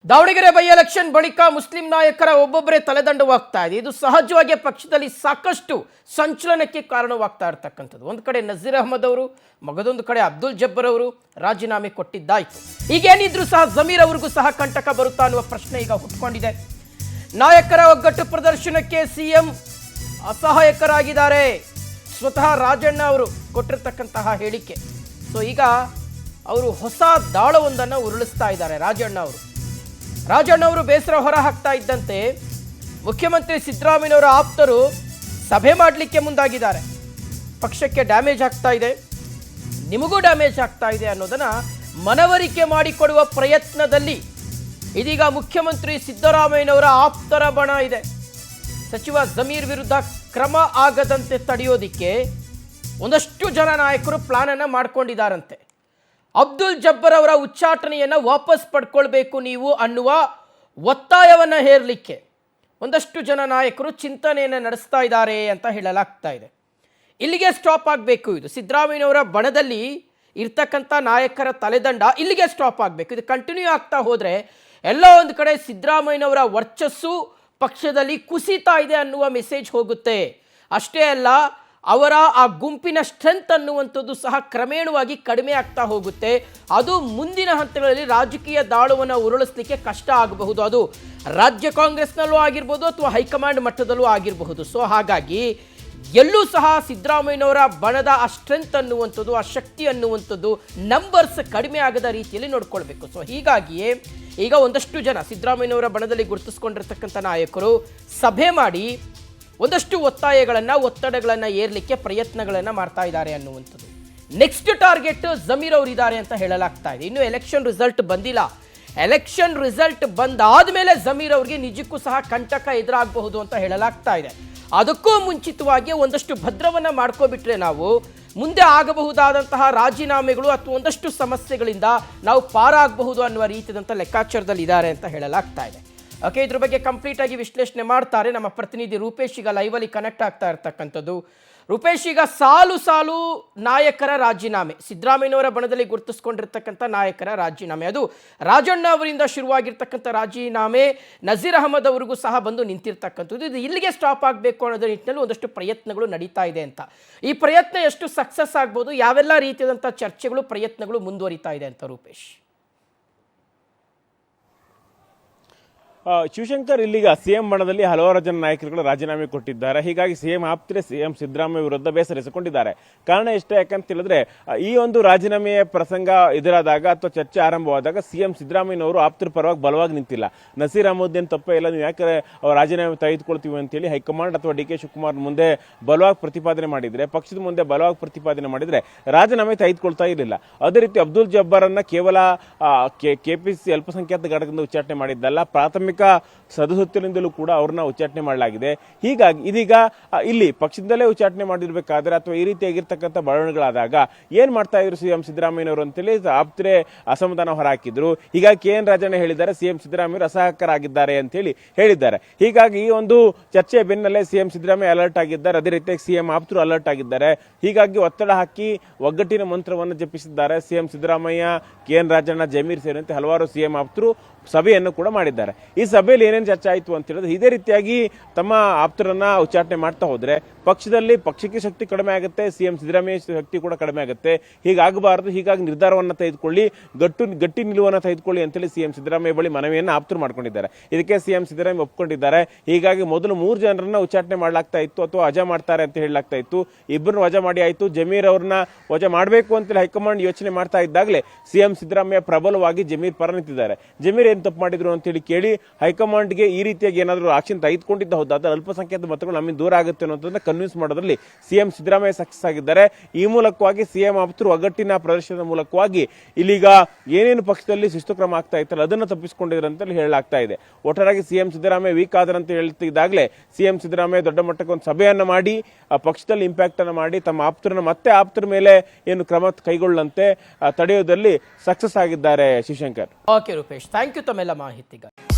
Davanagere by election ಬಳಿಕ Muslim ನಾಯಕರ ಒಬ್ಬೊಬ್ಬರೇ ತಲೆದಂಡವಾಗ್ತಾ ಇದೆ. ಇದು ಸಹಜವಾಗಿ ಪಕ್ಷದಲ್ಲಿ ಸಾಕಷ್ಟು ಸಂಚಲನಕ್ಕೆ ಕಾರಣವಾಗ್ತಾ ಇರತಕ್ಕಂಥದ್ದು. ಒಂದು ಕಡೆ ನಜೀರ್ ಅಹಮದ್ ಅವರು, ಮಗದೊಂದು ಕಡೆ ಅಬ್ದುಲ್ ಜಬ್ಬರ್ ಅವರು ರಾಜೀನಾಮೆ ಕೊಟ್ಟಿದ್ದಾಯ್ತು. ಈಗೇನಿದ್ರು ಸಹ ಜಮೀರ್ ಅವರಿಗೂ ಸಹ ಕಂಟಕ ಬರುತ್ತಾ ಅನ್ನುವ ಪ್ರಶ್ನೆ ಈಗ ಹುಟ್ಕೊಂಡಿದೆ. ನಾಯಕರ ಒಗ್ಗಟ್ಟು ಪ್ರದರ್ಶನಕ್ಕೆ ಸಿಎಂ ಅಸಹಾಯಕರಾಗಿದ್ದಾರೆ. ಸ್ವತಃ ರಾಜಣ್ಣ ಅವರು ಕೊಟ್ಟಿರ್ತಕ್ಕಂತಹ ಹೇಳಿಕೆ. ಸೊ ಈಗ ಅವರು ಹೊಸ ದಾಳವೊಂದನ್ನು ಉರುಳಿಸ್ತಾ ಇದ್ದಾರೆ. ರಾಜಣ್ಣ ಅವರು ಬೇಸರ ಹೊರ ಹಾಕ್ತಾ ಇದ್ದಂತೆ ಮುಖ್ಯಮಂತ್ರಿ ಸಿದ್ದರಾಮಯ್ಯನವರ ಆಪ್ತರು ಸಭೆ ಮಾಡಲಿಕ್ಕೆ ಮುಂದಾಗಿದ್ದಾರೆ. ಪಕ್ಷಕ್ಕೆ ಡ್ಯಾಮೇಜ್ ಆಗ್ತಾ ಇದೆ, ನಿಮಗೂ ಡ್ಯಾಮೇಜ್ ಆಗ್ತಾ ಇದೆ ಅನ್ನೋದನ್ನ ಮನವರಿಕೆ ಮಾಡಿಕೊಡುವ ಪ್ರಯತ್ನದಲ್ಲಿ ಇದೀಗ ಮುಖ್ಯಮಂತ್ರಿ ಸಿದ್ದರಾಮಯ್ಯನವರ ಆಪ್ತರ ಬಣ ಇದೆ. ಸಚಿವ ಜಮೀರ್ ವಿರುದ್ಧ ಕ್ರಮ ಆಗದಂತೆ ತಡೆಯೋದಿಕ್ಕೆ ಒಂದಷ್ಟು ಜನ ನಾಯಕರು ಪ್ಲಾನ್ ಅನ್ನ ಮಾಡ್ಕೊಂಡಿದ್ದಾರಂತೆ. ಅಬ್ದುಲ್ ಜಬ್ಬರ್ ಅವರ ಉಚ್ಚಾಟನೆಯನ್ನು ವಾಪಸ್ ಪಡ್ಕೊಳ್ಬೇಕು ನೀವು ಅನ್ನುವ ಒತ್ತಾಯವನ್ನು ಹೇರಲಿಕ್ಕೆ ಒಂದಷ್ಟು ಜನ ನಾಯಕರು ಚಿಂತನೆಯನ್ನು ನಡೆಸ್ತಾ ಇದ್ದಾರೆ ಅಂತ ಹೇಳಲಾಗ್ತಾ ಇದೆ. ಇಲ್ಲಿಗೆ ಸ್ಟಾಪ್ ಆಗಬೇಕು. ಇದು ಸಿದ್ದರಾಮಯ್ಯನವರ ಬಣದಲ್ಲಿ ಇರ್ತಕ್ಕಂಥ ನಾಯಕರ ತಲೆದಂಡ ಇಲ್ಲಿಗೆ ಸ್ಟಾಪ್ ಆಗಬೇಕು. ಇದು ಕಂಟಿನ್ಯೂ ಆಗ್ತಾ ಹೋದರೆ ಎಲ್ಲೋ ಒಂದು ಕಡೆ ಸಿದ್ದರಾಮಯ್ಯನವರ ವರ್ಚಸ್ಸು ಪಕ್ಷದಲ್ಲಿ ಕುಸಿತಾ ಇದೆ ಅನ್ನುವ ಮೆಸೇಜ್ ಹೋಗುತ್ತೆ. ಅಷ್ಟೇ ಅಲ್ಲ, ಅವರ ಆ ಗುಂಪಿನ ಸ್ಟ್ರೆಂತ್ ಅನ್ನುವಂಥದ್ದು ಸಹ ಕ್ರಮೇಣವಾಗಿ ಕಡಿಮೆ ಆಗ್ತಾ ಹೋಗುತ್ತೆ. ಅದು ಮುಂದಿನ ಹಂತಗಳಲ್ಲಿ ರಾಜಕೀಯ ದಾಳವನ್ನು ಉರುಳಿಸಲಿಕ್ಕೆ ಕಷ್ಟ ಆಗಬಹುದು. ಅದು ರಾಜ್ಯ ಕಾಂಗ್ರೆಸ್ನಲ್ಲೂ ಆಗಿರ್ಬೋದು ಅಥವಾ ಹೈಕಮಾಂಡ್ ಮಟ್ಟದಲ್ಲೂ ಆಗಿರಬಹುದು. ಸೊ ಹಾಗಾಗಿ ಎಲ್ಲೂ ಸಹ ಸಿದ್ದರಾಮಯ್ಯನವರ ಬಣದ ಆ ಸ್ಟ್ರೆಂತ್ ಅನ್ನುವಂಥದ್ದು, ಆ ಶಕ್ತಿ ಅನ್ನುವಂಥದ್ದು ನಂಬರ್ಸ್ ಕಡಿಮೆ ಆಗದ ರೀತಿಯಲ್ಲಿ ನೋಡ್ಕೊಳ್ಬೇಕು. ಸೊ ಹೀಗಾಗಿಯೇ ಈಗ ಒಂದಷ್ಟು ಜನ ಸಿದ್ದರಾಮಯ್ಯನವರ ಬಣದಲ್ಲಿ ಗುರುತಿಸ್ಕೊಂಡಿರ್ತಕ್ಕಂಥ ನಾಯಕರು ಸಭೆ ಮಾಡಿ ಒಂದಷ್ಟು ಒತ್ತಡಗಳನ್ನು ಏರ್ಲಿಕ್ಕೆ ಪ್ರಯತ್ನಗಳನ್ನು ಮಾಡ್ತಾ ಇದ್ದಾರೆ ಅನ್ನುವಂಥದ್ದು. ನೆಕ್ಸ್ಟ್ ಟಾರ್ಗೆಟ್ ಜಮೀರ್ ಅವರು ಇದ್ದಾರೆ ಅಂತ ಹೇಳಲಾಗ್ತಾ ಇದೆ. ಇನ್ನು ಎಲೆಕ್ಷನ್ ರಿಸಲ್ಟ್ ಬಂದಿಲ್ಲ. ಎಲೆಕ್ಷನ್ ರಿಸಲ್ಟ್ ಬಂದಾದ್ಮೇಲೆ ಜಮೀರ್ ಅವರಿಗೆ ನಿಜಕ್ಕೂ ಸಹ ಕಂಟಕ ಎದುರಾಗಬಹುದು ಅಂತ ಹೇಳಲಾಗ್ತಾ ಇದೆ. ಅದಕ್ಕೂ ಮುಂಚಿತವಾಗಿ ಒಂದಷ್ಟು ಭದ್ರವನ್ನ ಮಾಡ್ಕೋಬಿಟ್ರೆ ನಾವು ಮುಂದೆ ಆಗಬಹುದಾದಂತಹ ರಾಜೀನಾಮೆಗಳು ಅಥವಾ ಒಂದಷ್ಟು ಸಮಸ್ಯೆಗಳಿಂದ ನಾವು ಪಾರಾಗಬಹುದು ಅನ್ನುವ ರೀತಿಯಾದಂಥ ಲೆಕ್ಕಾಚಾರದಲ್ಲಿ ಇದ್ದಾರೆ ಅಂತ ಹೇಳಲಾಗ್ತಾ ಇದೆ. ಓಕೆ, ಇದ್ರ ಬಗ್ಗೆ ಕಂಪ್ಲೀಟ್ ಆಗಿ ವಿಶ್ಲೇಷಣೆ ಮಾಡ್ತಾರೆ ನಮ್ಮ ಪ್ರತಿನಿಧಿ ರೂಪೇಶ್. ಈಗ ಲೈವಲ್ಲಿ ಕನೆಕ್ಟ್ ಆಗ್ತಾ ಇರ್ತಕ್ಕಂಥದ್ದು. ರೂಪೇಶ್, ಈಗ ಸಾಲು ನಾಯಕರ ರಾಜೀನಾಮೆ, ಸಿದ್ದರಾಮಯ್ಯನವರ ಬಣದಲ್ಲಿ ಗುರುತಿಸ್ಕೊಂಡಿರ್ತಕ್ಕಂಥ ನಾಯಕರ ರಾಜೀನಾಮೆ, ಅದು ರಾಜಣ್ಣ ಅವರಿಂದ ಶುರುವಾಗಿರ್ತಕ್ಕಂಥ ರಾಜೀನಾಮೆ ನಜೀರ್ ಅಹಮದ್ ಅವರಿಗೂ ಸಹ ಬಂದು ನಿಂತಿರ್ತಕ್ಕಂಥದ್ದು. ಇದು ಇಲ್ಲಿಗೆ ಸ್ಟಾಪ್ ಆಗಬೇಕು ಅನ್ನೋದ್ರ ನಿಟ್ಟಿನಲ್ಲಿ ಒಂದಷ್ಟು ಪ್ರಯತ್ನಗಳು ನಡೀತಾ ಇದೆ ಅಂತ. ಈ ಪ್ರಯತ್ನ ಎಷ್ಟು ಸಕ್ಸಸ್ ಆಗ್ಬೋದು, ಯಾವೆಲ್ಲ ರೀತಿಯಾದಂಥ ಚರ್ಚೆಗಳು ಪ್ರಯತ್ನಗಳು ಮುಂದುವರಿತಾ ಇದೆ ಅಂತ ರೂಪೇಶ್? ಶಿವಶಂಕರ್, ಇಲ್ಲಿಗ ಸಿಎಂ ಬಣದಲ್ಲಿ ಹಲವಾರು ಜನ ನಾಯಕರುಗಳು ರಾಜೀನಾಮೆ ಕೊಟ್ಟಿದ್ದಾರೆ. ಹೀಗಾಗಿ ಸಿಎಂ ಆಪ್ತರೇ ಸಿಎಂ ಸಿದ್ದರಾಮಯ್ಯ ವಿರುದ್ಧ ಬೇಸರಿಸಿಕೊಂಡಿದ್ದಾರೆ. ಕಾರಣ ಇಷ್ಟೇ, ಯಾಕಂತ ಹೇಳಿದ್ರೆ ಈ ಒಂದು ರಾಜೀನಾಮೆಯ ಪ್ರಸಂಗ ಎದುರಾದಾಗ ಅಥವಾ ಚರ್ಚೆ ಆರಂಭವಾದಾಗ ಸಿಎಂ ಸಿದ್ದರಾಮಯ್ಯನವರು ಆಪ್ತರ ಪರವಾಗಿ ಬಲವಾಗಿ ನಿಂತಿಲ್ಲ. ನಸೀರ್ ಅಹಮದ್ ಏನು ತಪ್ಪೇ ಇಲ್ಲ, ನೀವು ಯಾಕೆ ರಾಜೀನಾಮೆ ತೆಗೆದುಕೊಳ್ತೀವಿ ಅಂತೇಳಿ ಹೈಕಮಾಂಡ್ ಅಥವಾ ಡಿ ಕೆ ಶಿವಕುಮಾರ್ ಮುಂದೆ ಬಲವಾಗಿ ಪ್ರತಿಪಾದನೆ ಮಾಡಿದ್ರೆ, ಪಕ್ಷದ ಮುಂದೆ ಬಲವಾಗಿ ಪ್ರತಿಪಾದನೆ ಮಾಡಿದ್ರೆ ರಾಜೀನಾಮೆ ತೆಗೆದುಕೊಳ್ತಾ ಇರಲಿಲ್ಲ. ಅದೇ ರೀತಿ ಅಬ್ದುಲ್ ಜಬ್ಬರ್ ಅನ್ನ ಕೇವಲ ಕೆಪಿಸಿಸಿ ಅಲ್ಪಸಂಖ್ಯಾತ ಘಟಕದಿಂದ ಉಚ್ಚಾಟನೆ ಮಾಡಿದ್ದಲ್ಲ, ಪ್ರಾಥಮಿಕ ಸದಸ್ಯತ್ವದಿಂದಲೂ ಕೂಡ ಅವ್ರನ್ನ ಉಚ್ಚಾಟನೆ ಮಾಡಲಾಗಿದೆ. ಹೀಗಾಗಿ ಇದೀಗ ಇಲ್ಲಿ ಪಕ್ಷದಿಂದಲೇ ಉಚ್ಚಾಟನೆ ಮಾಡಿರ್ಬೇಕಾದ್ರೆ ಅಥವಾ ಈ ರೀತಿಯಾಗಿರ್ತಕ್ಕಂಥ ಬೆಳವಣಿಗೆಗಳಾದಾಗ ಏನ್ ಮಾಡ್ತಾ ಇದ್ರು ಸಿಎಂ ಸಿದ್ದರಾಮಯ್ಯನವರು ಅಂತೇಳಿ ಆಪ್ತರೇ ಅಸಮಾಧಾನ ಹೊರಹಾಕಿದ್ರು. ಹೀಗಾಗಿ ಕೆ ಎನ್ ರಾಜಣ್ಣ ಹೇಳಿದ್ದಾರೆ ಸಿಎಂ ಸಿದ್ದರಾಮಯ್ಯರು ಅಸಹಾಯಕರಾಗಿದ್ದಾರೆ ಅಂತ ಹೇಳಿ ಹೇಳಿದ್ದಾರೆ. ಹೀಗಾಗಿ ಈ ಒಂದು ಚರ್ಚೆಯ ಬೆನ್ನಲ್ಲೇ ಸಿಎಂ ಸಿದ್ದರಾಮಯ್ಯ ಅಲರ್ಟ್ ಆಗಿದ್ದಾರೆ. ಅದೇ ರೀತಿಯಾಗಿ ಸಿಎಂ ಆಪ್ತರು ಅಲರ್ಟ್ ಆಗಿದ್ದಾರೆ. ಹೀಗಾಗಿ ಒತ್ತಡ ಹಾಕಿ ಒಗ್ಗಟ್ಟಿನ ಮಂತ್ರವನ್ನು ಜಪಿಸಿದ್ದಾರೆ CM Siddaramaiah, K N Rajanna, Zameer ಸೇರಿದಂತೆ ಹಲವಾರು ಸಿಎಂ ಆಪ್ತರು ಸಭೆಯನ್ನು ಕೂಡ ಮಾಡಿದ್ದಾರೆ. ಈ ಸಭೆಯಲ್ಲಿ ಏನೇನು ಚರ್ಚೆ ಆಯಿತು ಅಂತ ಹೇಳಿದ್ರೆ, ಇದೇ ರೀತಿಯಾಗಿ ತಮ್ಮ ಆಪ್ತರನ್ನ ಉಚ್ಚಾಟನೆ ಮಾಡ್ತಾ ಹೋದ್ರೆ ಪಕ್ಷಕ್ಕೆ ಶಕ್ತಿ ಕಡಿಮೆ ಆಗುತ್ತೆ, ಸಿಎಂ ಸಿದ್ದರಾಮಯ್ಯ ಶಕ್ತಿ ಕೂಡ ಕಡಿಮೆ ಆಗುತ್ತೆ. ಹೀಗಾಗಬಾರದು, ಹೀಗಾಗಿ ನಿರ್ಧಾರವನ್ನು ತೆಗೆದುಕೊಳ್ಳಿ, ಗಟ್ಟಿ ನಿಲುವನ್ನು ತೆಗೆದುಕೊಳ್ಳಿ ಅಂತೇಳಿ ಸಿಎಂ ಸಿದ್ದರಾಮಯ್ಯ ಬಳಿ ಮನವಿಯನ್ನು ಆಪ್ತರು ಮಾಡ್ಕೊಂಡಿದ್ದಾರೆ. ಇದಕ್ಕೆ ಸಿಎಂ ಸಿದ್ದರಾಮಯ್ಯ ಒಪ್ಕೊಂಡಿದ್ದಾರೆ. ಹೀಗಾಗಿ ಮೊದಲು 3 ಜನರನ್ನ ಉಚ್ಚಾಟನೆ ಮಾಡಲಾಗ್ತಾ ಇತ್ತು ಅಥವಾ ವಜಾ ಮಾಡ್ತಾರೆ ಅಂತ ಹೇಳಲಾಗ್ತಾ ಇತ್ತು. ಇಬ್ಬರನ್ನ ವಜಾ ಮಾಡಿ ಆಯ್ತು. ಜಮೀರ್ ಅವ್ರನ್ನ ವಜಾ ಮಾಡಬೇಕು ಅಂತೇಳಿ ಹೈಕಮಾಂಡ್ ಯೋಚನೆ ಮಾಡ್ತಾ ಇದ್ದಾಗಲೇ ಸಿಎಂ ಸಿದ್ದರಾಮಯ್ಯ ಪ್ರಬಲವಾಗಿ ಜಮೀರ್ ಪರ ನಿಂತಿದ್ದಾರೆ. ಜಮೀರ್ ಏನ್ ತಪ್ಪು ಮಾಡಿದ್ರು ಅಂತೇಳಿ ಕೇಳಿ ಹೈಕಮಾಂಡ್ಗೆ ಈ ರೀತಿಯಾಗಿ ಏನಾದರೂ ಆಕ್ಷನ್ ತೆಗೆದುಕೊಂಡಿದ್ದ ಹೌದಾದ್ರೆ ಅಲ್ಪಸಂಖ್ಯಾತ ಮತಗಳು ನಮ್ಮಿಂದ ದೂರ ಆಗುತ್ತೆ ಅನ್ನೋದನ್ನ ಕನ್ವಿನ್ಸ್ ಮಾಡೋದ್ರಲ್ಲಿ ಸಿಎಂ ಸಿದ್ದರಾಮಯ್ಯ ಸಕ್ಸಸ್ ಆಗಿದ್ದಾರೆ. ಈ ಮೂಲಕವಾಗಿ ಸಿಎಂ ಆಪ್ತರು ಒಗ್ಗಟ್ಟಿನ ಪ್ರದರ್ಶನದ ಮೂಲಕವಾಗಿ ಇಲ್ಲಿಗ ಏನೇನು ಪಕ್ಷದಲ್ಲಿ ಶಿಸ್ತು ಕ್ರಮ ಆಗ್ತಾ ಇತ್ತಲ್ಲ ಅದನ್ನು ತಪ್ಪಿಸಿಕೊಂಡಿದ್ರು ಅಂತ ಹೇಳಲಾಗ್ತಾ ಇದೆ. ಒಟ್ಟಾರೆಯಾಗಿ ಸಿಎಂ ಸಿದ್ದರಾಮಯ್ಯ ವೀಕ್ ಆದರಂತ ಹೇಳ್ತಿದ್ದಾಗಲೇ ಸಿಎಂ ಸಿದ್ದರಾಮಯ್ಯ ದೊಡ್ಡ ಮಟ್ಟಕ್ಕೆ ಒಂದು ಸಭೆಯನ್ನು ಮಾಡಿ ಪಕ್ಷದಲ್ಲಿ ಇಂಪ್ಯಾಕ್ಟ್ ಅನ್ನು ಮಾಡಿ ತಮ್ಮ ಆಪ್ತರನ್ನ ಮತ್ತೆ ಆಪ್ತರ ಮೇಲೆ ಏನು ಕ್ರಮ ಕೈಗೊಳ್ಳಂತೆ ತಡೆಯೋದ್ರಲ್ಲಿ ಸಕ್ಸಸ್ ಆಗಿದ್ದಾರೆ. Shivashankar. Okay Rupesh, thank you ತಮ್ಮೆಲ್ಲ ಮಾಹಿತಿಗೆ.